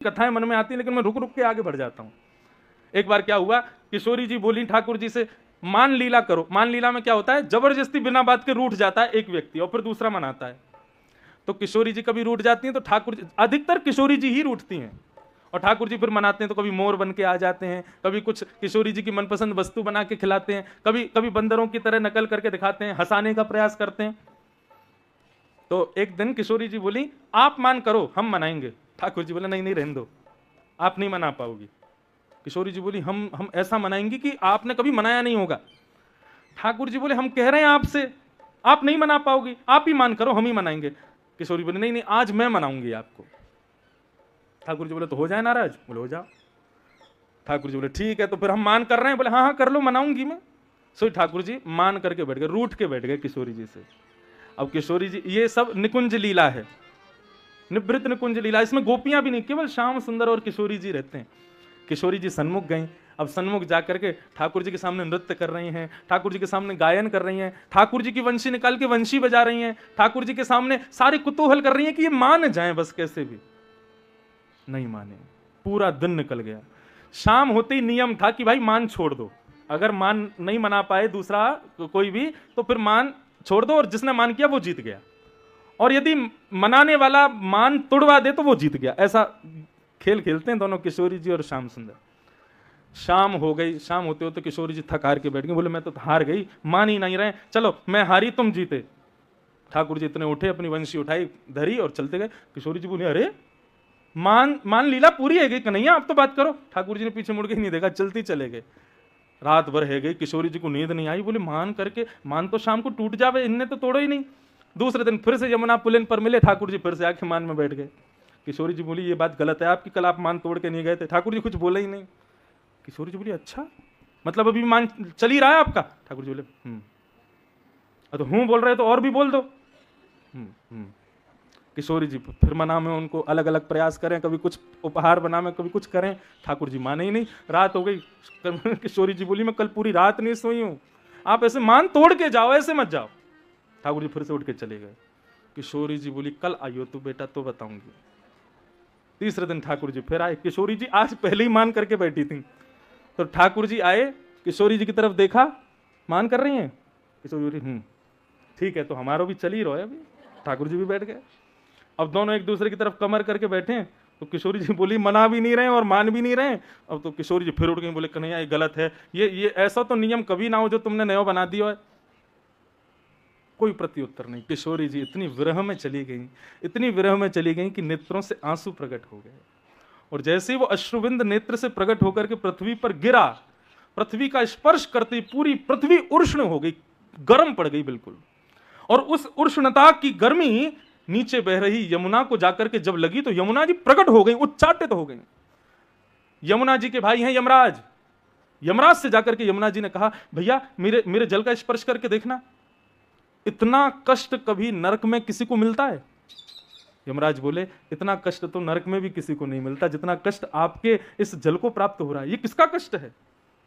कथाएं मन में आती हैं, लेकिन मैं रुक रुक के आगे बढ़ जाता हूं। एक बार क्या हुआ, किशोरी जी बोली ठाकुर जी से, मान लीला करो। मान लीला में क्या होता है, जबरदस्ती बिना बात के रूठ जाता है एक व्यक्ति और फिर दूसरा मनाता है। तो किशोरी जी कभी रूठ जाती हैं तो ठाकुर जी, अधिकतर किशोरी जी ही रूठती हैं, और ठाकुर जी फिर मनाते हैं। तो कभी मोर बन के आ जाते हैं, कभी कुछ किशोरी जी की मनपसंद वस्तु बना के खिलाते हैं, कभी कभी बंदरों की तरह नकल करके दिखाते हैं, हंसाने का प्रयास करते हैं। तो एक दिन किशोरी जी बोली, आप मान करो, हम मनाएंगे। ठाकुर जी बोले, नहीं नहीं रहने दो, आप नहीं मना पाओगी। किशोरी जी बोली, हम ऐसा मनाएंगे कि आपने कभी मनाया नहीं होगा। ठाकुर जी बोले, हम कह रहे हैं आपसे, आप नहीं मना पाओगी, आप ही मान करो, हम ही मनाएंगे। किशोरी बोले, नहीं नहीं, आज मैं मनाऊंगी आपको। ठाकुर जी बोले, तो हो जाए नाराज। बोले, हो जाओ। ठाकुर जी बोले, ठीक है, तो फिर हम मान कर रहे हैं। बोले, हाँ हाँ कर लो, मनाऊंगी मैं। सो ठाकुर जी मान करके बैठ गए, रूठ के बैठ गए किशोरी जी से। अब किशोरी जी, ये सब निकुंज लीला है, निवृत्त निकुंज लीला। इसमें गोपियां भी नहीं, केवल श्याम सुंदर और किशोरी जी रहते हैं। किशोरी जी सन्मुख गई। अब सन्मुख जाकर के ठाकुर जी के सामने नृत्य कर रही हैं, ठाकुर जी के सामने गायन कर रही हैं, ठाकुर जी की वंशी निकाल के वंशी बजा रही हैं, ठाकुर जी के सामने सारे कुतूहल कर रही हैं कि ये मान जाएं, बस कैसे भी नहीं माने। पूरा दिन निकल गया। शाम होते ही नियम था कि भाई मान छोड़ दो, अगर मान नहीं मना पाए दूसरा कोई भी, तो फिर मान छोड़ दो, और जिसने मान किया वो जीत गया, और यदि मनाने वाला मान तोड़वा दे तो वो जीत गया। ऐसा खेल खेलते हैं दोनों, किशोरी जी और श्याम सुंदर। शाम हो गई, शाम होते होते किशोरी जी थक हार के बैठ गई। बोले, मैं तो हार गई, मान ही नहीं रहे, चलो मैं हारी तुम जीते। ठाकुर जी इतने उठे, अपनी वंशी उठाई, धरी और चलते गए। किशोरी जी बोले, अरे मान लीला पूरी है गई कन्हैया, आप तो बात करो। ठाकुर जी ने पीछे मुड़ के ही नहीं देखा, चलती चले गए। रात भर है गई, किशोरी जी को नींद नहीं आई। बोले, मान करके, मान तो शाम को टूट जावे, इनने तो तोड़ो ही नहीं। दूसरे दिन फिर से यमुना पुलिन पर मिले, ठाकुर जी फिर से आके मान में बैठ गए। किशोरी जी बोली, ये बात गलत है आपकी, कल आप मान तोड़ के नहीं गए थे। ठाकुर जी कुछ बोले ही नहीं। किशोरी जी बोली, अच्छा मतलब अभी मान चल ही रहा है आपका? ठाकुर जी बोले, तो हूं बोल रहे तो और भी बोल दो। किशोरी जी फिर मना में उनको अलग अलग प्रयास करें, कभी कुछ उपहार बना में, कभी कुछ करें, ठाकुर जी माने ही नहीं। रात हो गई, किशोरी जी बोली, मैं कल पूरी रात नहीं सोई हूं, आप ऐसे मान तोड़ के जाओ, ऐसे मत जाओ। ठाकुर जी फिर से उठ के चले गए। किशोरी जी बोली, कल आइयो तू बेटा, तो बताऊंगी। तीसरे दिन ठाकुर जी फिर आए। किशोरी जी आज पहले ही मान करके बैठी थी। तो ठाकुर जी आए, किशोरी जी की तरफ देखा, मान कर रही हैं? किशोरी जी, ठीक है, तो हमारा भी चल ही रहा है अभी। ठाकुर जी भी बैठ गए। अब दोनों एक दूसरे की तरफ कमर करके बैठे हैं। तो किशोरी जी बोली, मना भी नहीं रहे और मान भी नहीं रहे। अब तो किशोरी जी फिर उठ गई, बोले, कन्हैया ये गलत है, ये ऐसा तो नियम कभी ना हो जो तुमने नया बना दिया है। कोई प्रत्युत्तर नहीं। किशोरी जी इतनी विरह में चली गई, इतनी विरह में चली गई कि नेत्रों से आंसू प्रकट हो गए। और जैसे ही वो अश्रुबिंद नेत्र से प्रकट होकर के पृथ्वी पर गिरा, पृथ्वी का स्पर्श करते पूरी पृथ्वी उष्ण हो गई, गर्म पड़ गई बिल्कुल। और उस उष्णता की गर्मी नीचे बह रही यमुना को जाकर के जब लगी, तो यमुना जी प्रकट हो गई, उच्चाटित हो गई। यमुना जी के भाई हैं यमराज। यमराज से जाकर के यमुना जी ने कहा, भैया मेरे जल का स्पर्श करके देखना, इतना कष्ट कभी नरक में किसी को मिलता है? यमराज बोले, इतना कष्ट तो नरक में भी किसी को नहीं मिलता जितना कष्ट आपके इस जल को प्राप्त हो रहा है। ये किसका कष्ट है?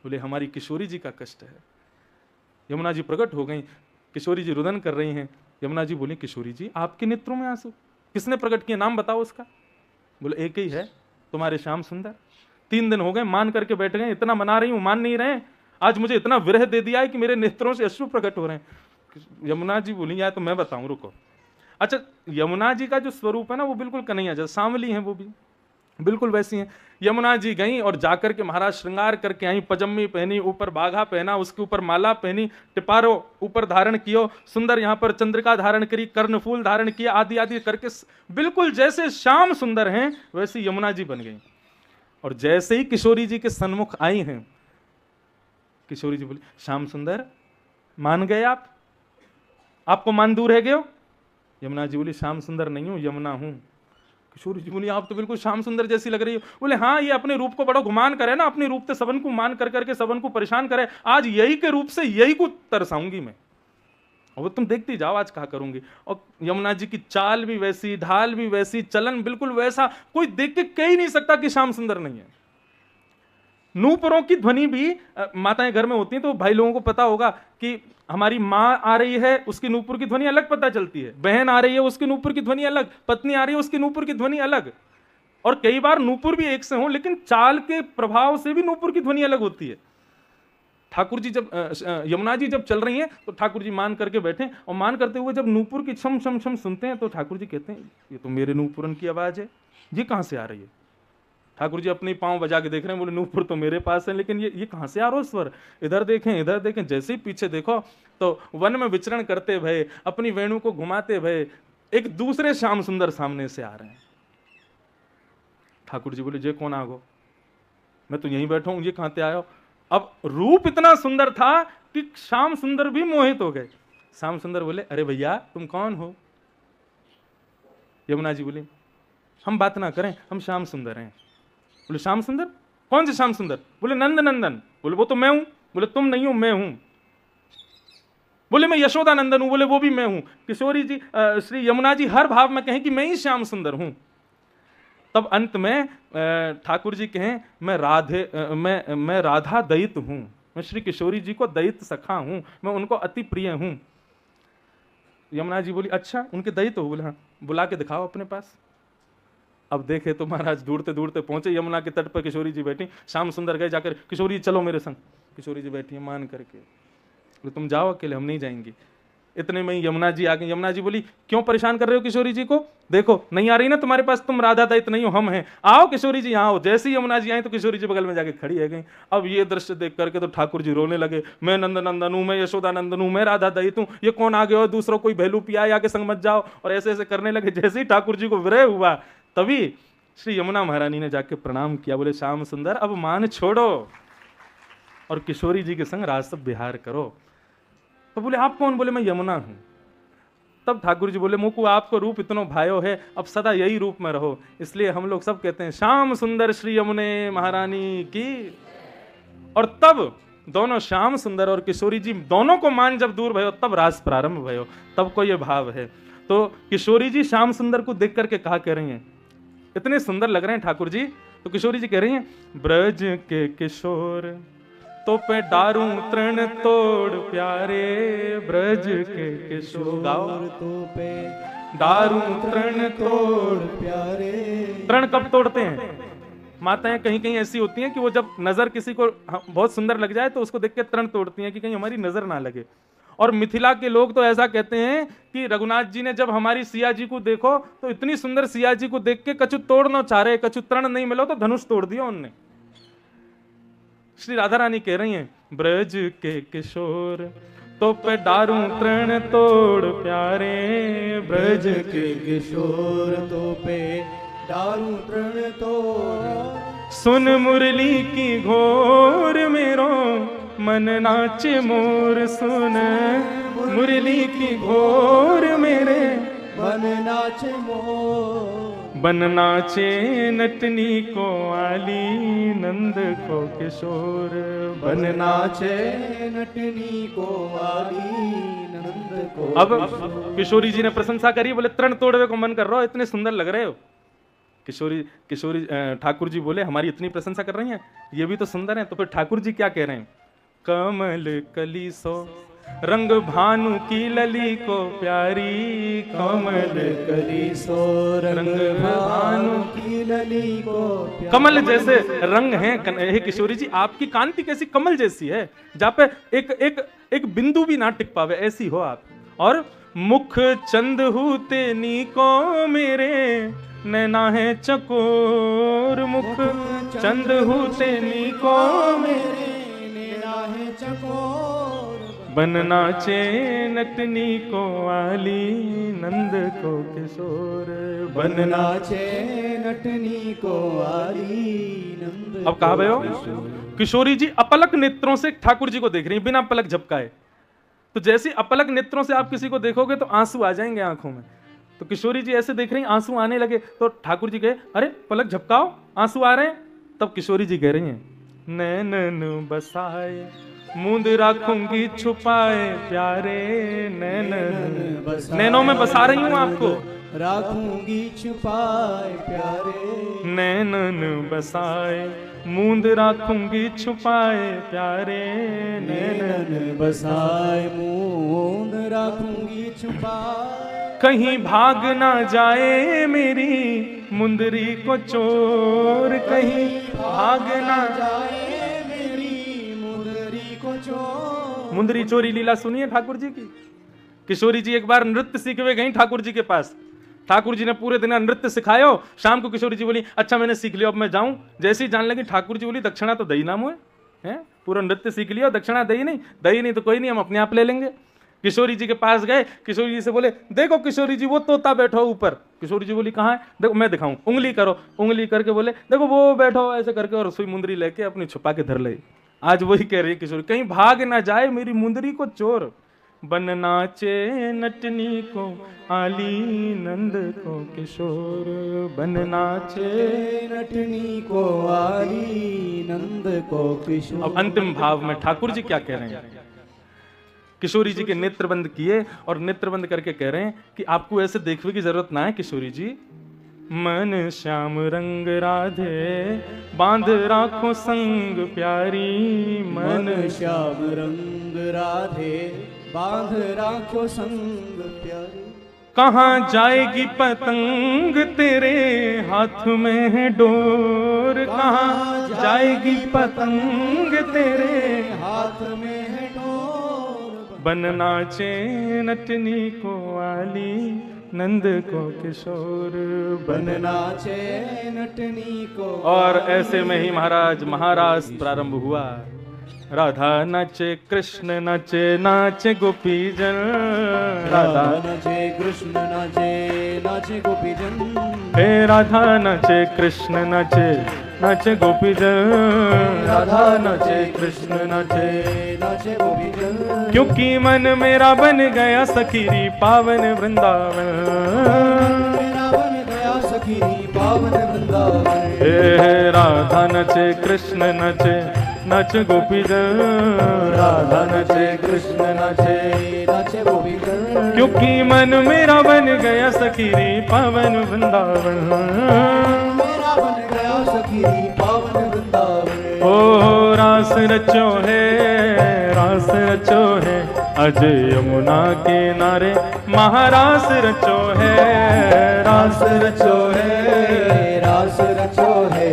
बोले, हमारी किशोरी जी का कष्ट है। यमुना जी प्रकट हो गई, किशोरी जी रुदन कर रही हैं। यमुना जी बोली, किशोरी जी आपके नेत्रों में आंसू किसने प्रकट किया, नाम बताओ उसका। बोले, एक ही है, तुम्हारे श्याम सुंदर। 3 दिन हो गए मान करके बैठ गए, इतना मना रही हूं, मान नहीं रहे। आज मुझे इतना विरह दे दिया है कि मेरे नेत्रों से अश्रु प्रकट हो रहे हैं। यमुना जी बोली, या तो मैं बताऊं, रुको। अच्छा, यमुना जी का जो स्वरूप है ना, वो बिल्कुल कन्हैया जैसा, सांवली है, वो भी बिल्कुल वैसी हैं। यमुना जी गई और जाकर के महाराज श्रृंगार करके आई, पजम्मी पहनी, ऊपर बाघा पहना, उसके ऊपर माला पहनी, टिपारो ऊपर धारण कियो, सुंदर यहाँ पर चंद्रिका धारण करी, कर्णफूल धारण किए, आदि आदि करके बिल्कुल जैसे श्याम सुंदर हैं वैसी यमुना जी बन गई। और जैसे ही किशोरी जी के सन्मुख आई हैं, किशोरी जी बोली, श्याम सुंदर मान गए आप? आपको मान दूर है गए हो? यमुना जी बोली, श्याम सुंदर नहीं हूं, यमुना हूं। किशोरी जी बोली, आप तो बिल्कुल श्याम सुंदर जैसी लग रही हो। बोले, हाँ, ये अपने रूप को बड़ा गुमान करे ना, अपने रूप से सबन को मान कर करके सबन को परेशान करे, आज यही के रूप से यही को तरसाऊंगी मैं, और तुम देखती जाओ आज क्या करूंगी। और यमुना जी की चाल भी वैसी, ढाल भी वैसी, चलन बिल्कुल वैसा, कोई देख के कह ही नहीं सकता कि श्याम सुंदर नहीं है। नूपुरों की ध्वनि भी, माताएं घर में होती हैं तो भाई लोगों को पता होगा कि हमारी माँ आ रही है, उसकी नूपुर की ध्वनि अलग पता चलती है, बहन आ रही है उसकी नूपुर की ध्वनि अलग, पत्नी आ रही है उसकी नूपुर की ध्वनि अलग। और कई बार नूपुर भी एक से हों, लेकिन चाल के प्रभाव से भी नूपुर की ध्वनि अलग होती है। ठाकुर जी जब यमुना जी जब चल रही हैं तो ठाकुर जी मान करके बैठे, और मान करते हुए जब नूपुर की छम छम छम सुनते हैं तो ठाकुर जी कहते हैं ये तो मेरे नूपुरन की आवाज है, ये कहाँ से आ रही है। ठाकुर जी अपने पांव बजा के देख रहे हैं, बोले नूपुर तो मेरे पास है, लेकिन ये कहाँ से आ रहा है स्वर। इधर देखें, जैसे ही पीछे देखो तो वन में विचरण करते भये, अपनी वेणु को घुमाते भये एक दूसरे श्याम सुंदर सामने से आ रहे हैं। ठाकुर जी बोले ये कौन आ गो, मैं तो यहीं बैठा हूं, ये कहां से आयो। अब रूप इतना सुंदर था कि श्याम सुंदर भी मोहित हो गए। श्याम सुंदर बोले अरे भैया तुम कौन हो। यमुना जी बोली हम बात ना करें, हम श्याम सुंदर हैं। बोले श्याम सुंदर, कौन से श्याम सुंदर। बोले नंद नंदन। बोले वो तो मैं हूं। बोले तुम नहीं हो, मैं हूं। बोले मैं यशोदा नंदन हूं। बोले वो भी मैं हूं। किशोरी जी श्री यमुना जी हर भाव में कहें कि मैं ही श्याम सुंदर हूं। तब अंत में ठाकुर जी कहें मैं राधा दयित हूं, मैं श्री किशोरी जी को दयित सखा हूं, मैं उनको अति प्रिय हूं। यमुना जी बोली अच्छा उनके दयित हो। बोले हाँ, बुला के दिखाओ अपने पास। अब देखे तो महाराज दूरते दूरते पहुंचे यमुना के तट पर, किशोरी जी बैठी। श्याम सुंदर गए जाकर, किशोरी चलो मेरे संग। किशोरी जी बैठी मान करके, बोले तुम जाओ अकेले, हम नहीं जाएंगे। इतने में ही यमुना जी आ गई। यमुना जी बोली क्यों परेशान कर रहे हो किशोरी जी को, देखो नहीं आ रही ना तुम्हारे पास, तुम राधा दयित नहीं हो, हम हैं, आओ किशोरी जी यहाँ आओ। जैसे ही यमुना जी आई तो किशोरी जी बगल में जाके खड़ी है गई। अब ये दृश्य देख करके तो ठाकुर जी रोने लगे, मैं नंद नंदन हूं, मैं यशोदा नंदन हूं, मैं राधा दयित हूं, ये कौन आ गया हो, दूसरों कोई भैलू पिया आके संग मत जाओ, और ऐसे ऐसे करने लगे। जैसे ही ठाकुर जी को विरह हुआ तभी श्री यमुना महारानी ने जाके प्रणाम किया। बोले श्याम सुंदर अब मान छोड़ो और किशोरी जी के संग रास विहार करो। तो बोले आप कौन। बोले मैं यमुना हूं। तब ठाकुर जी बोले मुकु आपको रूप इतनो भायो है, अब सदा यही रूप में रहो। इसलिए हम लोग सब कहते हैं श्याम सुंदर श्री यमुने महारानी की। और तब दोनों श्याम सुंदर और किशोरी जी दोनों को मान जब दूर भयो तब रास प्रारंभ भयो। तब को ये भाव है। तो किशोरी जी श्याम सुंदर को देख करके कहा कह रही हैं, इतने सुंदर लग रहे हैं ठाकुर जी। तो किशोरी जी कह रही हैं ब्रज के किशोर तो पे डारूं तृण तोड़ प्यारे, ब्रज के किशोर तो पे डारूं तृण तोड़ प्यारे। तृण कब तोड़ते हैं। माताएं कहीं कहीं ऐसी होती हैं कि वो जब नजर किसी को बहुत सुंदर लग जाए तो उसको देख के तृण तोड़ती हैं कि कहीं हमारी नजर ना लगे। और मिथिला के लोग तो ऐसा कहते हैं कि रघुनाथ जी ने जब हमारी सिया जी को देखो तो इतनी सुंदर सिया जी को देख के कछु तोड़ना चाह रहे, कछु तृण नहीं मिलो तो धनुष तोड़ दिया उनने। श्री राधा रानी कह रही हैं ब्रज के किशोर तो पे डारूं तृण तोड़ प्यारे, ब्रज के किशोर तो पे डारूं तृण तोड़। सुन मुरली की घोर मेरो मन नाचे मोर, सुन मुरली की घोर मेरे मन नाचे मोर। बन नाचे नटनी को आली नंद को किशोर, बन नाचे नटनी को आली नंद को। अब किशोरी जी ने प्रशंसा करी, बोले तृण तोड़वे को मन कर रहा हो, इतने सुंदर लग रहे हो। किशोरी ठाकुर जी बोले हमारी इतनी प्रशंसा कर रही हैं, ये भी तो सुंदर हैं। तो फिर ठाकुर जी क्या कह रहे हैं, कमल कली सो रंग भानु की लली को प्यारी, कमल कली सो रंग भानु की लली को प्यारी। कमल जैसे रंग हैं हे किशोरी जी, आपकी कांति कैसी कमल जैसी है, जहाँ पे एक बिंदु भी ना टिक पावे, ऐसी हो आप। और मुख चंद हूते नी को मेरे नैना है चकोर, मुख चंद हूते नी को मेरे नैना है चकोर। बन नाचे नटनी को आली नंद को किशोर, बन नाचे नटनी को आली नंद। अब कहा भयो किशोरी जी अपलक नेत्रों से ठाकुर जी को देख रही हैं बिना पलक झपकाए। तो जैसे अपलक नेत्रों से आप किसी को देखोगे तो आंसू आ जाएंगे आंखों में। तो किशोरी जी ऐसे देख रही हैं, आंसू आने लगे। तो ठाकुर जी कहे अरे पलक झपकाओ, आंसू आ रहे हैं। तब किशोरी जी कह रही हैं नैनन बसाए मूंद राखूंगी छुपाए प्यारे, नैनों में बसा रही हूं आपको, राखूंगी छुपाए प्यारे। नैनन बसाए मूंद राखूंगी छुपाए प्यारे, नैनन बसाए मूंद राखूंगी छुपाए। कहीं भाग ना जाए मेरी मुंदरी को चोर कहीं भाग ना जाए मेरी मुंदरी को चोर। मुंदरी चोरी लीला सुनिए ठाकुर जी की। किशोरी जी एक बार नृत्य सीखवे गई ठाकुर जी के पास। ठाकुर जी ने पूरे दिन नृत्य सिखायो। शाम को किशोरी जी बोली अच्छा मैंने सीख लिया, अब मैं जाऊं। जैसे ही जाने लगी ठाकुर जी बोली दक्षिणा तो दही नाम है, पूरा नृत्य सीख लिया, दक्षिणा दही नहीं तो कोई नहीं, हम अपने आप ले लेंगे। किशोरी जी के पास गए, किशोरी जी से बोले देखो किशोरी जी वो तोता बैठो ऊपर। किशोरी जी बोली कहाँ है, देखो मैं दिखाऊं, उंगली करो, उंगली करके बोले देखो वो बैठो, ऐसे करके और सुई मुंदरी लेके अपनी छुपा के धर ले। आज वही कह रही है किशोरी, कहीं भाग ना जाए मेरी मुंदरी को चोर। बन नाचे नटनी को आली नंद को किशोर, बन नाचे नटनी को आली नंद को किशोर। अब अंतिम भाव में ठाकुर जी क्या कह रहे हैं, किशोरी जी के नेत्र बंद किए और नेत्र बंद करके कह रहे हैं कि आपको ऐसे देखने की जरूरत ना है किशोरी जी। मन श्याम रंग राधे बांध राखो संग प्यारी, मन श्याम रंग राधे बांध राखो संग प्यारी। कहाँ जाएगी पतंग तेरे हाथ में है डोर, कहाँ जाएगी पतंग तेरे हाथ में है डोर। बन नाचे नटनी को आली नंद को किशोर, बन नाचे नटनी को। और ऐसे में ही महाराज प्रारंभ हुआ। राधा नाचे कृष्ण नाचे नाचे गोपी जन, राधा नाचे कृष्ण नाचे नाचे गोपी जन। हे राधा नाचे कृष्ण नाचे नाचे गोपी जन, राधा नाचे कृष्ण नाचे नाचे गोपी जन। क्योंकि मन मेरा बन गया सखीरी पावन वृंदावन, मेरा बन गया सखीरी पावन वृंदावन। हे राधा नाचे कृष्ण नाचे नाच गोपी जन, राधा नाचे कृष्ण नाचे नाचे गोपी जन। क्योंकि मन मेरा बन गया सखीरी पावन वृंदावन, मेरा बन गया सखीरी पावन वृंदावन। ओ रास रचो है, रास रचो है अज यमुना के नारे, महारास रचो है, रास रचो है, रास रचो है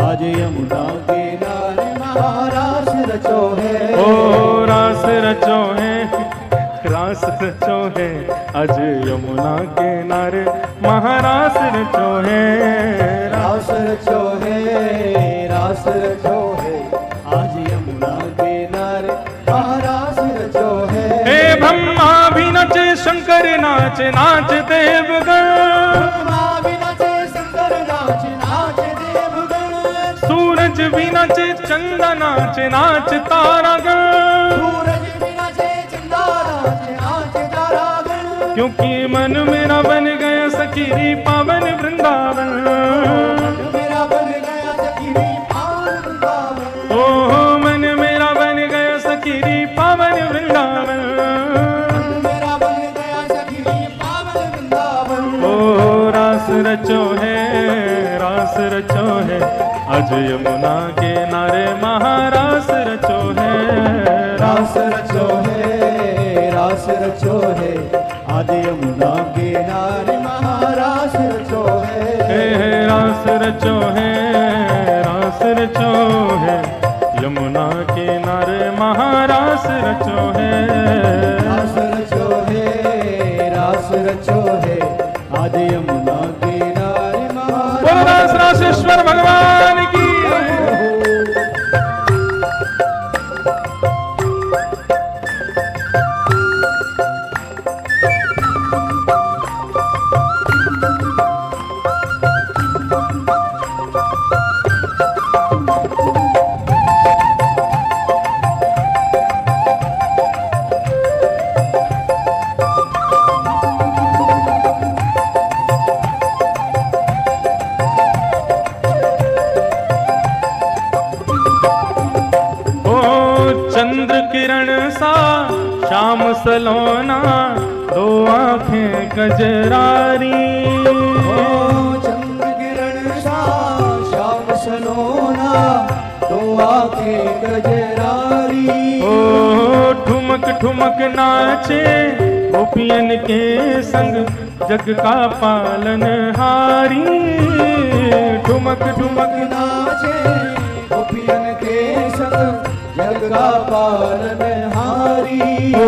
आज यमुना के नारे, महारास रचो है। ओ रास रचो है, रास रचो है आज यमुना के नारे, महारास रचो है, रास रचो है, रास रचो है आज यमुना के नारे, महारास रचो है। हे ब्रह्मा भी नाचे शंकर नाचे नाच देवगण, ब्रह्मा भी नाचे शंकर नाचे नाच देवगण। सूरज भी नाचे चंदा नाचे नाच तारागण, सूरज भी नाचे चंदा नाचे नाच तारागण। क्योंकि मन मेरा बन गया सखीरी पावन वृंदावन, मेरा बन गया सखीरी पावन वृंदावन। ओ मन मेरा बन गया सखीरी पावन वृंदावन, मेरा बन गया सखीरी पावन वृंदावन। ओ रास रचो है, रास रचो है आज यमुना के नारे, महारास रचो है, रास रचो है, रास रचो है आज यमुना के नारे, महारास रचो है। रास रचो है, रास रचो है यमुना के नारे, महारास रचो है, रास रचो है, रास रचो है आज यमुना के नारे, बोलो रास महारास। रासेश्वर भगवान की। चंद्र किरण सा श्याम सलोना, दो आंखें गजरारी, चंद्र किरण सा श्याम सलोना, दो आंखें गजरारी। ओ ठुमक ठुमक नाचे गोपियन के संग जग का पालन हारी, ठुमक ठुमक नाचे गोपियन के संग जग का पालन हारी। ओ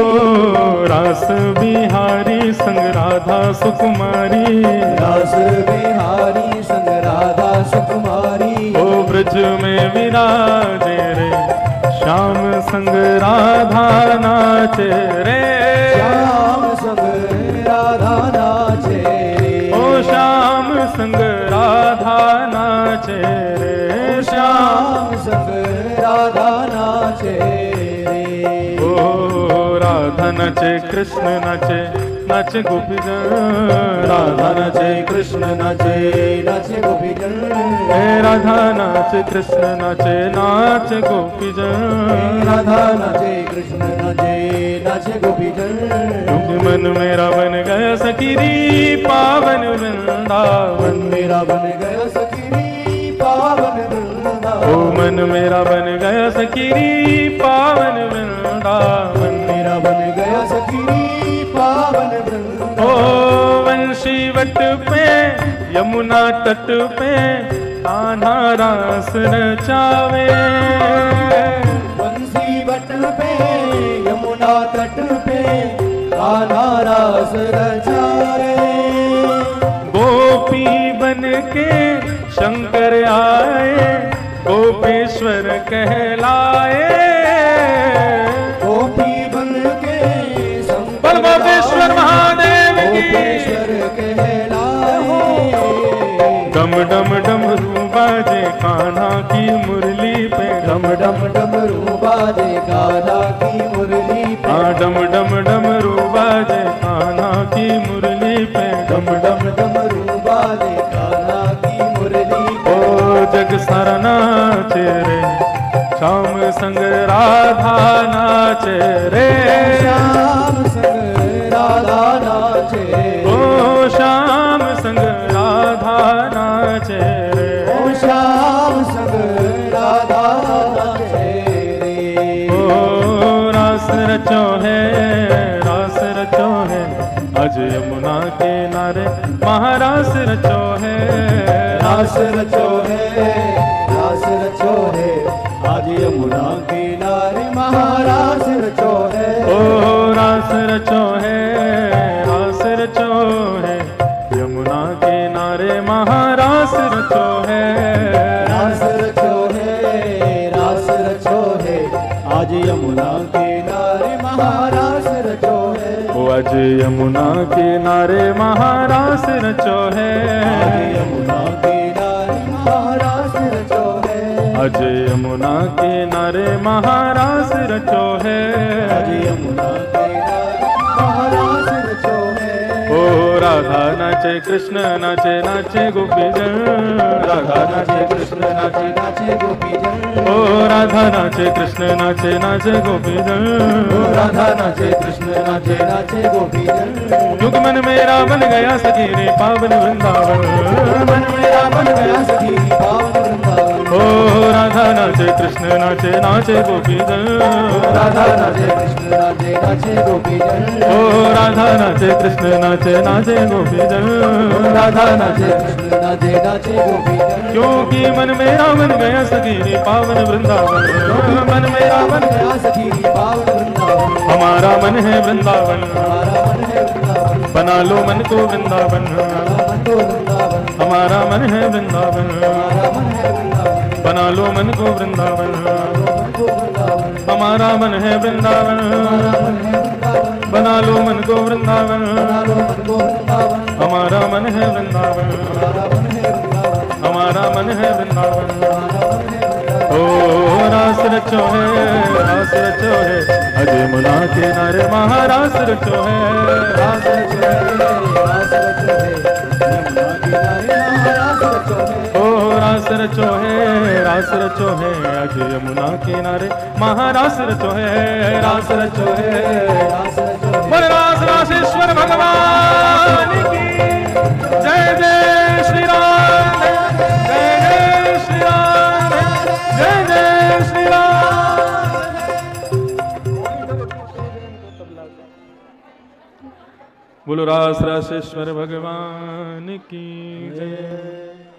रास बिहारी संग राधा सुकुमारी, रास बिहारी संग राधा सुकुमारी। ओ ब्रज में विराजे रे श्याम संग राधा नाचे रे, श्याम संग राधा नाचे रे। ओ श्याम संग राधा नाचे रे, श्याम संग राधा नाचे रे। ओ राधा नाचे कृष्ण नाचे, नाचे गोपीजन, राधा नाचे कृष्ण नाचे, नाचे गोपीजन। हे राधा नाचे कृष्ण नाचे, नाचे गोपीजन, राधा नाचे कृष्ण नाचे, नाचे गोपीजन। क्योंकि मन मेरा बन गया सखीरी पावन वृंदावन, मेरा बन गया सखीरी पावन वृंदावन। ओ मन मेरा बन गया सखीरी पावन वृंदावन, मेरा बन गया सखीरी पावन वृंदावन। ओ वंशी वट पे यमुना तट पे कान्हा रास रचावे, बंसी बट पे यमुना तट पे कान्हा रास रचाए। गोपी बन के शंकर आए, गोपेश्वर कहलाए, गोपी बन के बल गोपेश्वर महादेव की, गोपेश्वर कहलाए। डम डम डमरू बाजे कान्हा की मुरली पे, डम डम डमरू बाजे कान्हा की मुरली पे। डम डम डमरू बाजे कान्हा की मुरली पे, डम डम डमरू बाजे कान्हा की मुरली पे। ओ जग सारा नाचे रे श्याम संग राधा नाचे रे, श्याम संग राधा नाचे। ओ श्याम संग राधा नाचे रे, ओ श्याम संग राधा नाचे रे। ओ रास रचो है, रास रचो है, आज यमुना के नारे महारास रचो है, रास रचो है, रास रचो है, आज यमुना किनारे महारास रचो है। ओ रास रचो है, रास रचो है, यमुना के नारे महारास रचो है, रास रचो है, रास रचो है, आज यमुना किनारे महारास रचो है। ओ आज यमुना के नारे महारास रचो है, आज यमुना किनारे महारास रचो है। आज यमुना के नारे महारास रचो है, आज यमुना किनारे महारास रचो है। ओ राधा नाचे कृष्ण नाचे, नाचे गोपीजन, राधा नाचे कृष्ण नाचे, नाचे गोपीजन। ओ राधा नाचे कृष्ण नाचे, नाचे गोपीजन, राधा नाचे कृष्ण नाचे, नाचे गोपीजन। युग मन मेरा बन गया सखी रे पावन वृंदावन, मन मेरा बन गया सखी पावन वृंदावन। ओ राधा नाचे कृष्ण नाचे, नाचे गोपीजन, राधा नाचे कृष्ण नाचे, नाचे गोपीजन। ओ राधा नाचे कृष्ण नाचे, नाचे गोपीजन, राधा नाचे कृष्ण नाचे, नाचे गोपीजन। क्योंकि मन मेरा बन गया सखी रे पावन वृंदावन, मन मेरा बन गया सखी पावन वृंदावन। हमारा मन है वृंदावन, हमारा मन है वृंदावन। बना लो मन को वृंदावन, मन को वृंदावन। हमारा मन है वृंदावन, हमारा मन है वृंदावन। बना लो मन को वृंदावन, मन को वृंदावन। हमारा मन है वृंदावन, हमारा मन है वृंदावन। बना लो मन को वृंदावन, बना लो मन को वृंदावन। हमारा मन है वृंदावन, हमारा मन है वृंदावन। हमारा मन है वृंदावन। हमारा मन है वृंदावन। ओ रास रचो है, रास रचो है, अज यमुना के नारे महारास रचो है, रास रचो है, रास रचो है, यमुना किनारे महारास रचो है। ओ रास रचो है, रास रचो है, अज यमुना के नारे महारास रचो है, रास रचो है, रास रचो है। बोल रास रासेश्वर भगवान की जय, जय श्री राम, जय जय श्री राम, जय जय श्री राम। बोलो रास रासेश्वर भगवान की जय।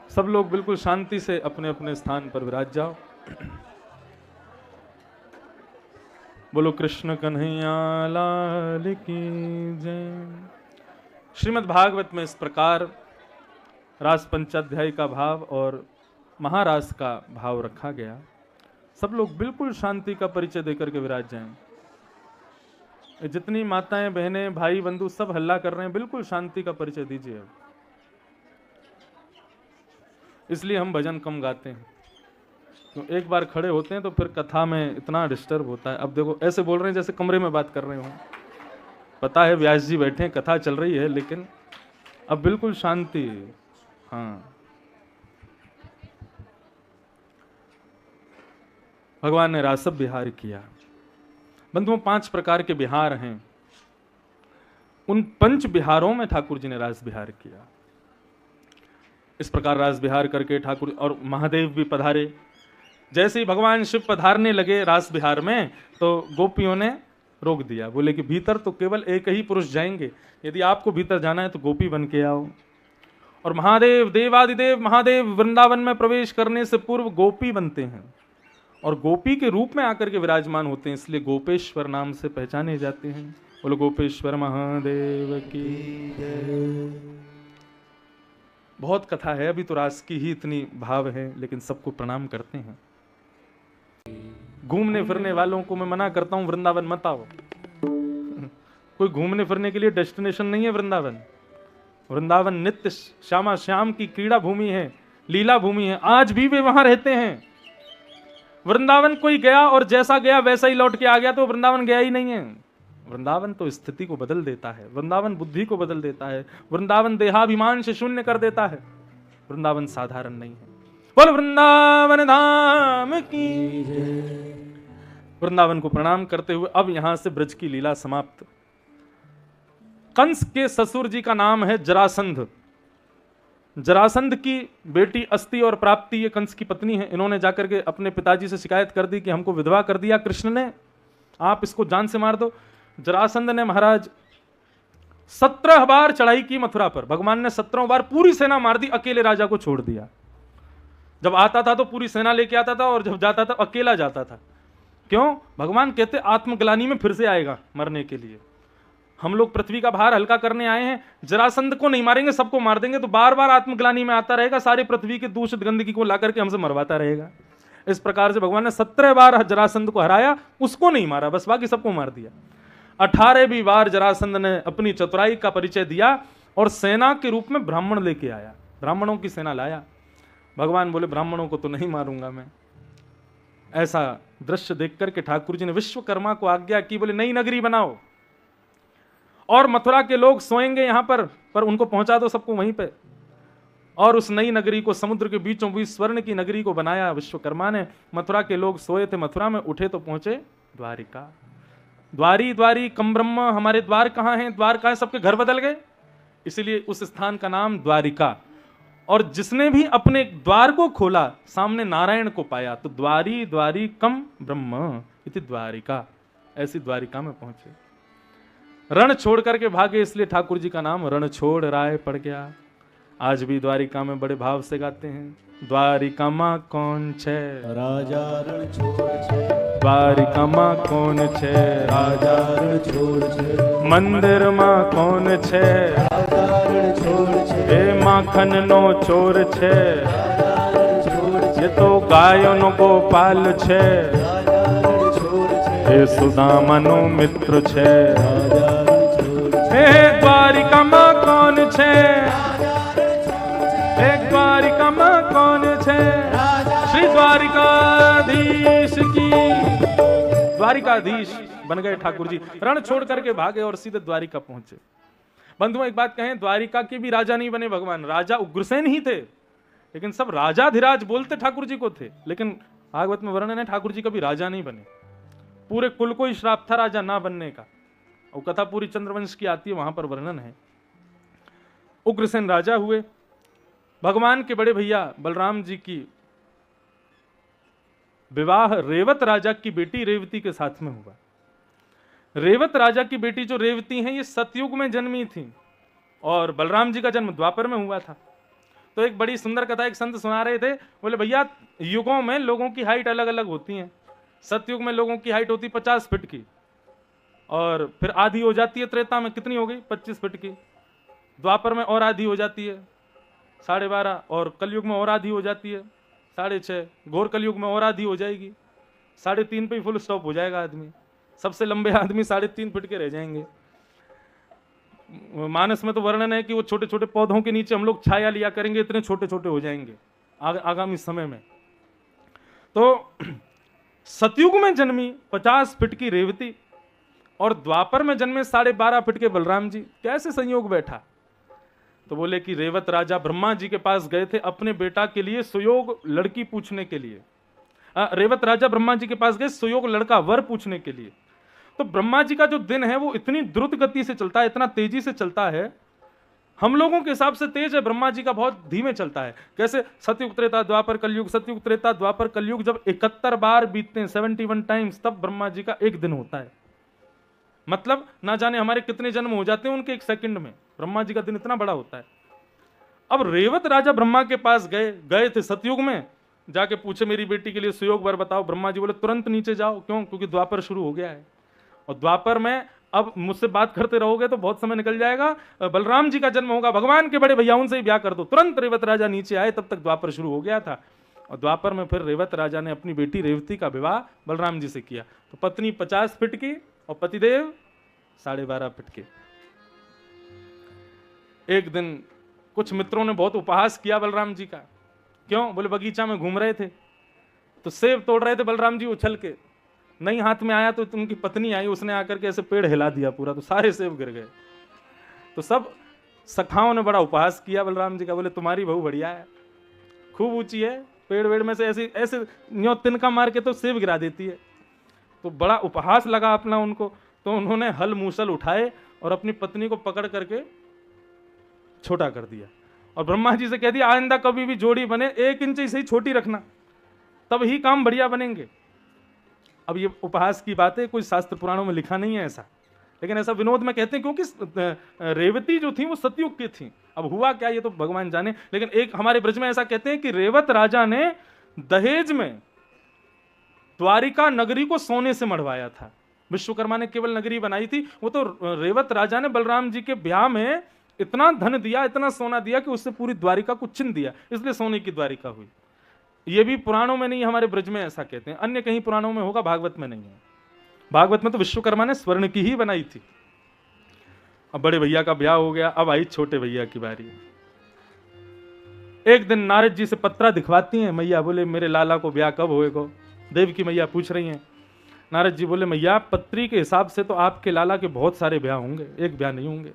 सब लोग बिल्कुल शांति से अपने अपने स्थान पर विराज जाओ। बोलो कृष्ण कन्हैया लाल की जय। श्रीमद् भागवत में इस प्रकार रास पंचाध्यायी का भाव और महारास का भाव रखा गया। सब लोग बिल्कुल शांति का परिचय देकर के विराज जाएं। जितनी माताएं बहनें भाई बंधु सब हल्ला कर रहे हैं, बिल्कुल शांति का परिचय दीजिए। इसलिए हम भजन कम गाते हैं, तो एक बार खड़े होते हैं तो फिर कथा में इतना डिस्टर्ब होता है। अब देखो ऐसे बोल रहे हैं जैसे कमरे में बात कर रहे हो। पता है व्यास जी बैठे हैं, कथा चल रही है, लेकिन अब बिल्कुल शांति। हाँ, भगवान ने रासव विहार किया। बंधुओं 5 प्रकार के विहार हैं। उन 5 विहारों में ठाकुर जी ने रास विहार किया। इस प्रकार रास विहार करके ठाकुर और महादेव भी पधारे। जैसे ही भगवान शिव पधारने लगे रास विहार में, तो गोपियों ने रोक दिया। बोले कि भीतर तो केवल एक ही पुरुष जाएंगे, यदि आपको भीतर जाना है तो गोपी बन के आओ। और महादेव देवादिदेव महादेव वृंदावन में प्रवेश करने से पूर्व गोपी बनते हैं और गोपी के रूप में आकर के विराजमान होते हैं, इसलिए गोपेश्वर नाम से पहचाने जाते हैं। बोलो गोपेश्वर महादेव की जय। बहुत कथा है, अभी तो रास की ही इतनी भाव है, लेकिन सबको प्रणाम करते हैं। घूमने फिरने वालों को मैं मना करता हूं वृंदावन मत आओ। कोई घूमने फिरने के लिए डेस्टिनेशन नहीं है वृंदावन। वृंदावन नित्य श्यामा श्याम की क्रीड़ा भूमि है, लीला भूमि है। आज भी वे वहां रहते हैं। वृंदावन कोई गया और जैसा गया वैसा ही लौट के आ गया तो वृंदावन गया ही नहीं है। वृंदावन तो स्थिति को बदल देता है, वृंदावन बुद्धि को बदल देता है, वृंदावन देहाभिमान से शून्य कर देता है। वृंदावन साधारण नहीं है। बोल वृंदावन धाम की जय। वृंदावन को प्रणाम करते हुए अब यहां से ब्रज की लीला समाप्त। कंस के ससुर जी का नाम है जरासंध। जरासंध की बेटी अस्ति और प्राप्ति ये कंस की पत्नी है। इन्होंने जाकर के अपने पिताजी से शिकायत कर दी कि हमको विधवा कर दिया कृष्ण ने, आप इसको जान से मार दो। जरासंध ने महाराज 17 बार चढ़ाई की मथुरा पर। भगवान ने 17 बार पूरी सेना मार दी, अकेले राजा को छोड़ दिया। जब आता था तो पूरी सेना लेके आता था और जब जाता था अकेला जाता था। क्यों? भगवान कहते आत्मग्लानि में फिर से आएगा मरने के लिए। हम लोग पृथ्वी का भार हल्का करने आए हैं, जरासंध को नहीं मारेंगे, सबको मार देंगे तो बार बार आत्मग्लानि में आता रहेगा, सारी पृथ्वी की दूषित गंदगी को ला करके हमसे मरवाता रहेगा। इस प्रकार से भगवान ने 17 बार जरासंध को हराया, उसको नहीं मारा, बस बाकी सबको मार दिया। 18वीं बार जरासंध ने अपनी चतुराई का परिचय दिया और सेना के रूप में ब्राह्मण लेके आया, ब्राह्मणों की सेना लाया। भगवान बोले ब्राह्मणों को तो नहीं मारूंगा मैं। ऐसा दृश्य देख करके ठाकुर जी ने विश्वकर्मा को आज्ञा की, बोले नई नगरी बनाओ और मथुरा के लोग सोएंगे यहां पर उनको पहुंचा दो सबको वहीं पे। और उस नई नगरी को समुद्र के बीचों बीच स्वर्ण की नगरी को बनाया विश्वकर्मा ने। मथुरा के लोग सोए थे, मथुरा में उठे तो पहुंचे द्वारिका। द्वारी द्वारी कम ब्रह्म, हमारे द्वार कहाँ हैं? द्वार कहाँ हैं? सबके घर बदल गए, इसलिए उस स्थान का नाम द्वारिका। और जिसने भी अपने द्वार को खोला सामने नारायण को पाया, तो द्वारी द्वारी कम ब्रह्म इति द्वारिका, ऐसी द्वारिका में पहुंचे। रण छोड़ करके भागे, इसलिए ठाकुर जी का नाम रण छोड़ राय पड़ गया। आज भी द्वारिका में बड़े भाव से गाते हैं, द्वारिका मां कौन छे राजा रण छोड़ छे, द्वारिका मां कौन छे राजा रण छोड़ छे, मंदिर मां कौन छे राजा रण छोड़ छे, ए माखन नो चोर छे, राजा रण छोड़ छे, ये तो गायों नो गोपाल छे, राजा रण छोड़ छे, ए सुदामा नो मित्र छे, राजा रण छोड़ छे, ए द्वारिका मां कौन छे, ए द्वारिका मां कौन छे, श्री द्वारिकाधीश की। द्वारिकाधीश बन गए ठाकुर जी, रण छोड़ करके भागे और सीधे द्वारिका पहुंचे। बंधुओं एक बात कहें, द्वारिका के भी राजा नहीं बने भगवान, राजा उग्रसेन ही थे, लेकिन सब राजाधिराज बोलते ठाकुर जी को थे। लेकिन भागवत में वर्णन है ठाकुर जी कभी राजा नहीं बने, पूरे कुल को ही श्राप था राजा ना बनने का। और कथा पूरी चंद्रवंश की आती है, वहां पर वर्णन है। उग्रसेन राजा हुए। भगवान के बड़े भैया बलराम जी की विवाह रेवत राजा की बेटी रेवती के साथ में हुआ। रेवत राजा की बेटी जो रेवती हैं ये सतयुग में जन्मी थी और बलराम जी का जन्म द्वापर में हुआ था। तो एक बड़ी सुंदर कथा एक संत सुना रहे थे, बोले भैया युगों में लोगों की हाइट अलग अलग होती है। सतयुग में लोगों की हाइट होती 50 फीट की, और फिर आधी हो जाती है त्रेता में, कितनी हो गई 25 फीट की। द्वापर में और आधी हो जाती है 12.5, और कलयुग में और आधी हो जाती है 6.5, घोर कलयुग में और आधी हो जाएगी 3.5 पे ही फुल स्टॉप हो जाएगा आदमी। सबसे लंबे आदमी 3.5 फीट के रह जाएंगे। मानस में तो वर्णन है कि वो छोटे छोटे पौधों के नीचे हम लोग छाया लिया करेंगे, इतने छोटे छोटे हो जाएंगे आगामी समय में। तो सतयुग में जन्मी 50 फीट की रेवती और द्वापर में जन्मे 12.5 फीट के बलराम जी, कैसे संयोग बैठा? तो बोले कि रेवत राजा ब्रह्मा जी के पास गए थे अपने बेटा के लिए सुयोग लड़की पूछने के लिए। रेवत राजा ब्रह्मा जी के पास गए सुयोग लड़का वर पूछने के लिए। तो ब्रह्मा जी का जो दिन है वो इतनी द्रुत गति से चलता है, इतना तेजी से चलता है, हम लोगों के हिसाब से तेज है, ब्रह्मा जी का बहुत धीमे चलता है। कैसे सतयुग त्रेता द्वापर कलयुग, सतयुग त्रेता द्वापर कलयुग जब 71 बार बीतते हैं 71 टाइम्स, तब ब्रह्मा जी का एक दिन होता है। मतलब ना जाने हमारे कितने जन्म हो जाते हैं उनके एक सेकंड में, ब्रह्मा जी का दिन इतना बड़ा होता है। अब रेवत राजा ब्रह्मा के पास गए थे सतयुग में, जाके पूछे मेरी बेटी के लिए सुयोग वर बताओ। ब्रह्मा जी बोले तुरंत नीचे जाओ, क्यों? क्योंकि द्वापर शुरू हो गया है, और द्वापर में अब मुझसे बात करते रहोगे तो बहुत समय निकल जाएगा, बलराम जी का जन्म होगा, भगवान के बड़े भैया उनसे ही ब्याह कर दो। तुरंत रेवत राजा नीचे आए, तब तक द्वापर शुरू हो गया था। और द्वापर में फिर रेवत राजा ने अपनी बेटी रेवती का विवाह बलराम जी से किया। तो पत्नी 50 फीट की और पतिदेव 12.5 फीट के। एक दिन कुछ मित्रों ने बहुत उपहास किया बलराम जी का। क्यों? बोले बगीचा में घूम रहे थे तो सेब तोड़ रहे थे बलराम जी उछल के, नहीं हाथ में आया तो उनकी पत्नी आई, उसने आकर के ऐसे पेड़ हिला दिया पूरा, तो सारे सेब गिर गए। तो सब सखाओं ने बड़ा उपहास किया बलराम जी का। बोले तुम्हारी बहू बढ़िया है, खूब ऊंची है, पेड़ वेड़ में से ऐसे ऐसे न्यों तिनका मार के तो सेब गिरा देती है। तो बड़ा उपहास लगा अपना उनको। तो उन्होंने हल मूसल उठाए और अपनी पत्नी को पकड़ करके छोटा कर दिया, और ब्रह्मा जी से कह दिया आइंदा कभी भी जोड़ी बने 1 इंच से ही छोटी रखना, तब ही काम बढ़िया बनेंगे। अब ये उपहास की बात है, कोई शास्त्र पुराणों में लिखा नहीं है ऐसा, लेकिन ऐसा विनोद में कहते हैं, क्योंकि रेवती जो थी वो सतयुग की थी। अब हुआ क्या ये तो भगवान जाने, लेकिन एक हमारे ब्रज में ऐसा कहते हैं कि रेवत राजा ने दहेज में द्वारिका नगरी को सोने से मढ़वाया था। विश्वकर्मा ने केवल नगरी बनाई थी, वो तो रेवत राजा ने बलराम जी के ब्याह में इतना धन दिया, इतना सोना दिया कि उससे पूरी द्वारिका को छीन दिया, इसलिए सोने की द्वारिका हुई। ये भी पुराणों में नहीं, हमारे ब्रज में ऐसा कहते हैं। अन्य कहीं पुराणों में होगा, भागवत में नहीं है। भागवत में तो विश्वकर्मा ने स्वर्ण की ही बनाई थी। अब बड़े भैया का ब्याह हो गया, अब आई छोटे भैया की बारी। एक दिन नारद जी से पत्रा दिखवाती हैं मैया, बोले मेरे लाला को ब्याह कब होएगा? देव की मैया पूछ रही हैं। नारद जी बोले मैया पत्री के हिसाब से तो आपके लाला के बहुत सारे ब्याह होंगे, एक ब्याह नहीं होंगे।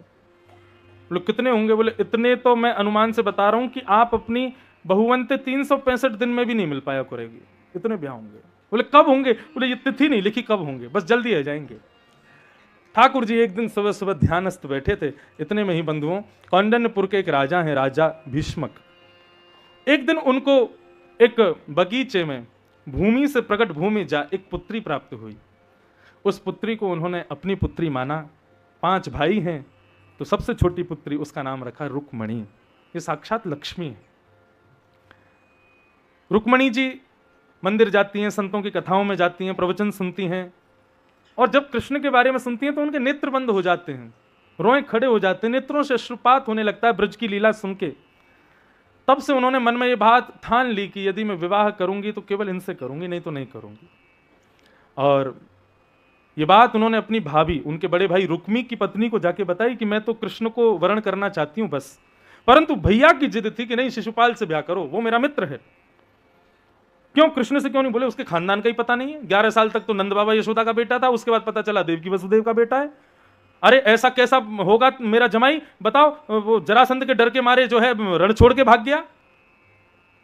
बोले कितने होंगे? बोले इतने तो मैं अनुमान से बता रहा हूं कि आप अपनी बहुवंते 365 दिन में भी नहीं मिल पाया करेगी, इतने ब्याह होंगे। बोले कब होंगे? बोले ये तिथि नहीं लिखी कब होंगे, बस जल्दी आ जाएंगे। ठाकुर जी एक दिन सुबह सुबह ध्यानस्थ बैठे थे, इतने में ही बंधुओं कौंडन्यपुर के एक राजा हैं, राजा भीष्मक। एक दिन उनको एक बगीचे में भूमि से प्रकट भूमि जा एक पुत्री प्राप्त हुई। उस पुत्री को उन्होंने अपनी पुत्री माना। 5 भाई हैं, तो सबसे छोटी पुत्री उसका नाम रखा रुक्मणी। ये साक्षात लक्ष्मी है। रुक्मणी जी मंदिर जाती हैं, संतों की कथाओं में जाती हैं, प्रवचन सुनती हैं, और जब कृष्ण के बारे में सुनती हैं तो उनके नेत्र बंद हो जाते हैं, रोए खड़े हो जाते हैं, नेत्रों से अश्रुपात होने लगता है ब्रज की लीला सुन के। तब से उन्होंने मन में ये बात ठान ली कि यदि मैं विवाह करूंगी तो केवल इनसे करूंगी, नहीं तो नहीं करूंगी। और ये बात उन्होंने अपनी भाभी, उनके बड़े भाई रुक्मी की पत्नी को जाके बताई कि मैं तो कृष्ण को वर्ण करना चाहती हूं बस, परंतु भैया की जिद थी कि नहीं शिशुपाल से ब्याह करो, वो मेरा मित्र है। क्यों कृष्ण से क्यों नहीं? बोले उसके खानदान का ही पता नहीं है। 11 साल तक तो नंद बाबा यशोदा का बेटा था, उसके बाद पता चला देवकी वसुदेव का बेटा है। अरे ऐसा कैसा होगा मेरा जमाई? बताओ, वो जरासंध के डर के मारे जो है रण छोड़ के भाग गया,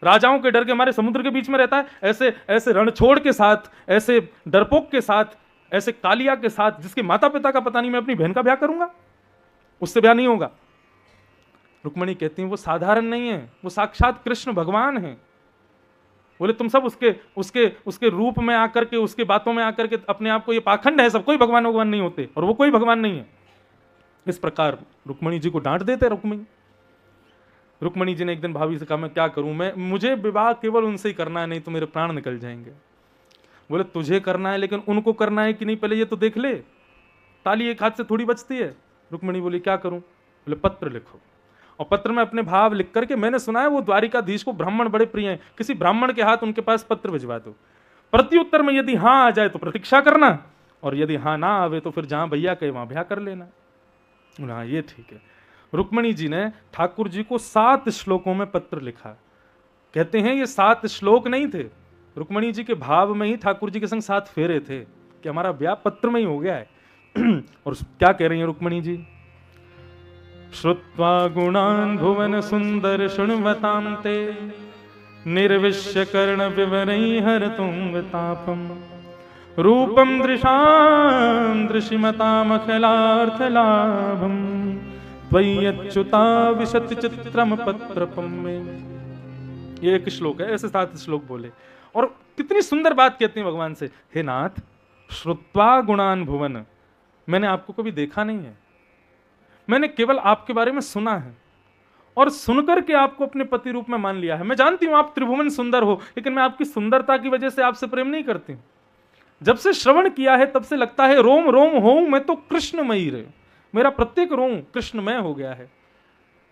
राजाओं के डर के मारे समुद्र के बीच में रहता है। ऐसे ऐसे रण छोड़ के साथ, ऐसे डरपोक के साथ, ऐसे कालिया के साथ, जिसके माता पिता का पता नहीं, मैं अपनी बहन का ब्याह करूंगा? उससे ब्याह नहीं होगा। रुक्मणी कहती हैं वो साधारण नहीं है, वो साक्षात कृष्ण भगवान है, बोले तुम सब उसके उसके उसके रूप में आकर के, उसके बातों में आकर के अपने आप को, ये पाखंड है सब, कोई भगवान भगवान नहीं होते और वो कोई भगवान नहीं है। इस प्रकार रुक्मणी जी को डांट देते रुक्मिणी। रुक्मणी जी ने एक दिन भाभी से कहा मैं क्या करूं, मैं मुझे विवाह केवल उनसे ही करना है, नहीं तो मेरे प्राण निकल जाएंगे। बोले तुझे करना है लेकिन उनको करना है कि नहीं, पहले ये तो देख ले, ताली एक हाथ से थोड़ी बचती है। रुक्मणी बोली क्या करूं? बोले पत्र लिखो, और पत्र में अपने भाव लिख करके, मैंने सुना है वो द्वारिकाधीश को ब्राह्मण बड़े प्रिय हैं, किसी ब्राह्मण के हाथ उनके पास पत्र भिजवा दो। प्रत्युत्तर में यदि हाँ आ जाए तो प्रतीक्षा करना, और यदि हाँ ना आवे तो फिर जहां भैया कहे वहां ब्याह कर लेना। हाँ ये ठीक है। रुक्मणी जी ने ठाकुर जी को 7 श्लोकों में पत्र लिखा। कहते हैं ये 7 श्लोक नहीं थे, रुक्मणी जी के भाव में ही ठाकुर जी के संग 7 फेरे थे कि हमारा ब्याह पत्र में ही हो गया है। और क्या कह रही है रुक्मणी जी? श्रुत्वा गुणान् भुवन सुंदर शृण्वतां ते निर्विश्य कर्ण विवरैः हरतुं वितापम् रूपं दृशां दृशिमतामखिलार्थलाभं त्वय्यच्युता विशति चित्रम पत्रपम में। ये एक श्लोक है, ऐसे 7 श्लोक बोले और कितनी सुंदर बात कहते हैं भगवान से, हे नाथ श्रुत्वा गुणान् भुवन, मैंने आपको कभी देखा नहीं है, मैंने केवल आपके बारे में सुना है और सुनकर के आपको अपने पति रूप में मान लिया है। मैं जानती हूं आप त्रिभुवन सुंदर हो, लेकिन मैं आपकी सुंदरता की वजह से आपसे प्रेम नहीं करती। जब से श्रवण किया है तब से लगता है रोम रोम हो मैं तो कृष्णमयी रे, मेरा प्रत्येक रोम कृष्णमय हो गया है।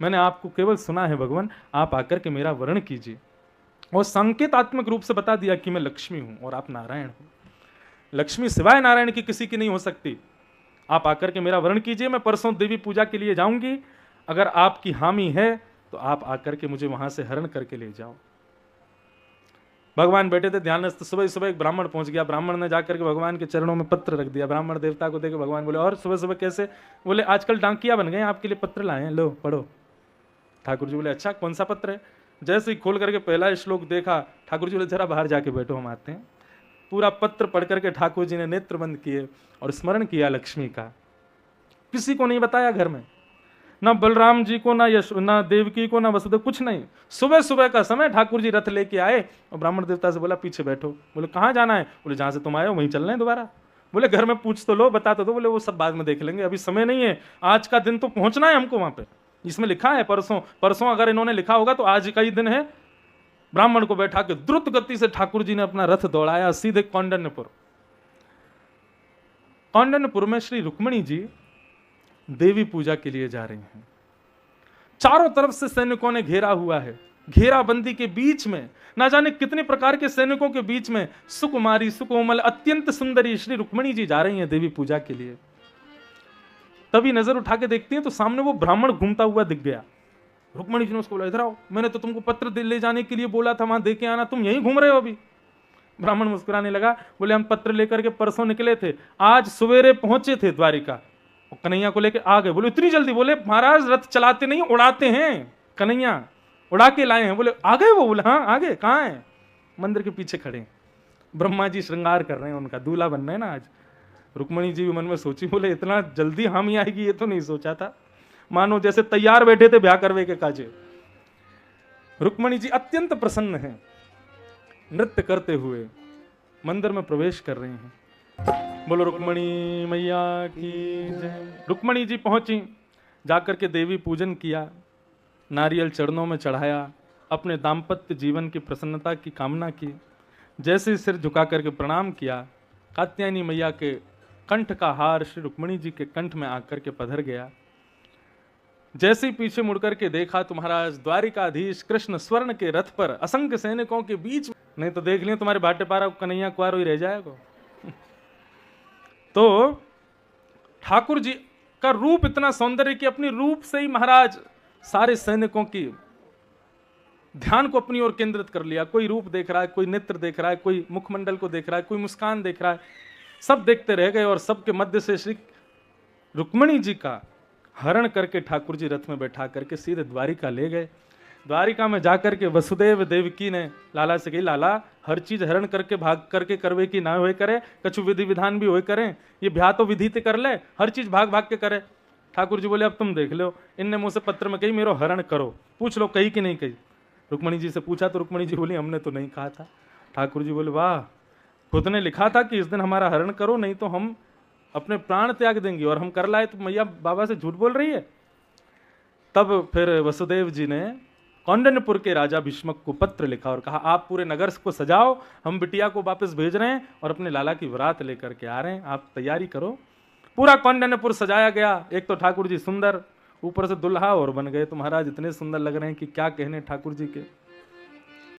मैंने आपको केवल सुना है भगवान, आप आकर के मेरा वर्ण कीजिए। और संकेतात्मक रूप से बता दिया कि मैं लक्ष्मी हूं और आप नारायण हो। लक्ष्मी सिवाय नारायण की किसी की नहीं हो सकती। आप आकर के मेरा वर्ण कीजिए, मैं परसों देवी पूजा के लिए जाऊंगी, अगर आपकी हामी है तो आप आकर के मुझे वहां से हरण करके ले जाओ। भगवान बैठे थे ध्यानस्थ, सुबह सुबह एक ब्राह्मण पहुंच गया। ब्राह्मण ने जाकर के भगवान के चरणों में पत्र रख दिया। ब्राह्मण देवता को देकर भगवान बोले और सुबह सुबह कैसे? बोले आजकल डाकिया बन गए, आपके लिए पत्र लाए हैं, लो पढ़ो। ठाकुर जी बोले अच्छा कौन सा पत्र है? जैसे ही खोल करके पहला श्लोक देखा, ठाकुर जी बोले जरा बाहर जाके बैठो, हम आते हैं। पूरा पत्र पढ़ करके ठाकुर जी ने नेत्र बंद किए और स्मरण किया लक्ष्मी का। किसी को नहीं बताया घर में, ना बलराम जी को, ना देवकी को, ना वसुदेव, कुछ नहीं। सुबह सुबह का समय ठाकुर जी रथ लेके आए और ब्राह्मण देवता से बोला पीछे बैठो। बोले कहाँ जाना है? बोले जहां से तुम आए हो वहीं चलना है दोबारा। बोले घर में पूछ तो लो, बता तो दो। बोले वो सब बाद में देख लेंगे, अभी समय नहीं है, आज का दिन तो पहुंचना है हमको वहां पे। इसमें लिखा है परसों अगर इन्होंने लिखा होगा तो आज का ही दिन है। ब्राह्मण को बैठा के द्रुत गति से ठाकुर जी ने अपना रथ दौड़ाया सीधे कौंडन्यपुर। कौंडन्यपुर में श्री रुक्मणी जी देवी पूजा के लिए जा रही हैं। चारों तरफ से सैनिकों ने घेरा हुआ है। घेराबंदी के बीच में ना जाने कितने प्रकार के सैनिकों के बीच में सुकुमारी सुकोमल अत्यंत सुंदरी श्री रुक्मणी जी जा रही हैं देवी पूजा के लिए। तभी नजर उठा के देखती हैं तो सामने वो ब्राह्मण घूमता हुआ दिख गया। रुक्मणी जी ने उसको बोला इधर आओ, मैंने तो तुमको पत्र ले जाने के लिए बोला था, वहां दे के आना, तुम यहीं घूम रहे हो अभी। ब्राह्मण मुस्कुराने लगा, बोले हम पत्र लेकर के परसों निकले थे, आज सवेरे पहुंचे थे द्वारिका, कन्हैया को लेके आ गए। बोले इतनी जल्दी? बोले महाराज रथ चलाते नहीं उड़ाते हैं, कन्हैया उड़ा के लाए हैं। बोले आ गए वो? बोले हाँ आ गए। कहाँ है? मंदिर के पीछे खड़े हैं। ब्रह्मा जी श्रृंगार कर रहे हैं, उनका दूल्हा बन रहे हैं ना आज। रुक्मणी जी भी मन में सोची, बोले इतना जल्दी हामी आएगी ये तो नहीं सोचा था, मानो जैसे तैयार बैठे थे ब्याह करवे के काजे। रुक्मणी जी अत्यंत प्रसन्न हैं, नृत्य करते हुए मंदिर में प्रवेश कर रहे हैं। बोलो रुक्मणी मैया की जय। रुक्मणी जी पहुंची, जाकर के देवी पूजन किया, नारियल चरणों में चढ़ाया, अपने दाम्पत्य जीवन की प्रसन्नता की कामना की। जैसे सिर झुका करके प्रणाम किया, कात्यायनी मैया के कंठ का हार श्री रुक्मणी जी के कंठ में आकर के पधर गया। जैसे ही पीछे मुड़कर के देखा तो महाराज द्वारिकाधीश कृष्ण स्वर्ण के रथ पर असंख्य सैनिकों के बीच, नहीं तो देख लिया तुम्हारे भाटे पारा कन्हैया कुआरो ही रह जाएगा। तो ठाकुर जी का रूप इतना सौंदर्य कि अपनी रूप से ही महाराज सारे सैनिकों की ध्यान को अपनी ओर केंद्रित कर लिया। कोई रूप देख रहा है, कोई नेत्र देख रहा है, कोई मुखमंडल को देख रहा है, कोई मुस्कान देख रहा है, सब देखते रह गए और सबके मध्य से श्री रुक्मणी जी का हरण करके ठाकुर जी रथ में बैठा करके सीधे द्वारिका ले गए। द्वारिका में जाकर के वसुदेव देवकी ने लाला से कही, लाला हर चीज हरण करके भाग करके करवे की ना होए करे, कछु विधि विधान भी होए करें, ये ब्याह तो विधि ते कर ले, हर चीज भाग भाग के करे। ठाकुर जी बोले अब तुम देख लो, इनने मुझसे पत्र में कही मेरो हरण करो, पूछ लो कही कि नहीं कही। रुक्मणी जी से पूछा तो रुक्मणी जी बोली हमने तो नहीं कहा था। ठाकुर जी बोले वाह, खुद ने लिखा था कि इस दिन हमारा हरण करो, नहीं तो हम अपने प्राण त्याग देंगे, और हम कर लाए तो मैया बाबा से झूठ बोल रही है। तब फिर वसुदेव जी ने कौंडिन्यपुर के राजा भीष्मक को पत्र लिखा और कहा आप पूरे नगर को सजाओ, हम बिटिया को वापस भेज रहे हैं और अपने लाला की बारात लेकर के आ रहे हैं, आप तैयारी करो। पूरा कौंडिन्यपुर सजाया गया। एक तो ठाकुर जी सुंदर, ऊपर से दुल्हा और बन गए तो महाराज इतने सुंदर लग रहे हैं कि क्या कहने ठाकुर जी के।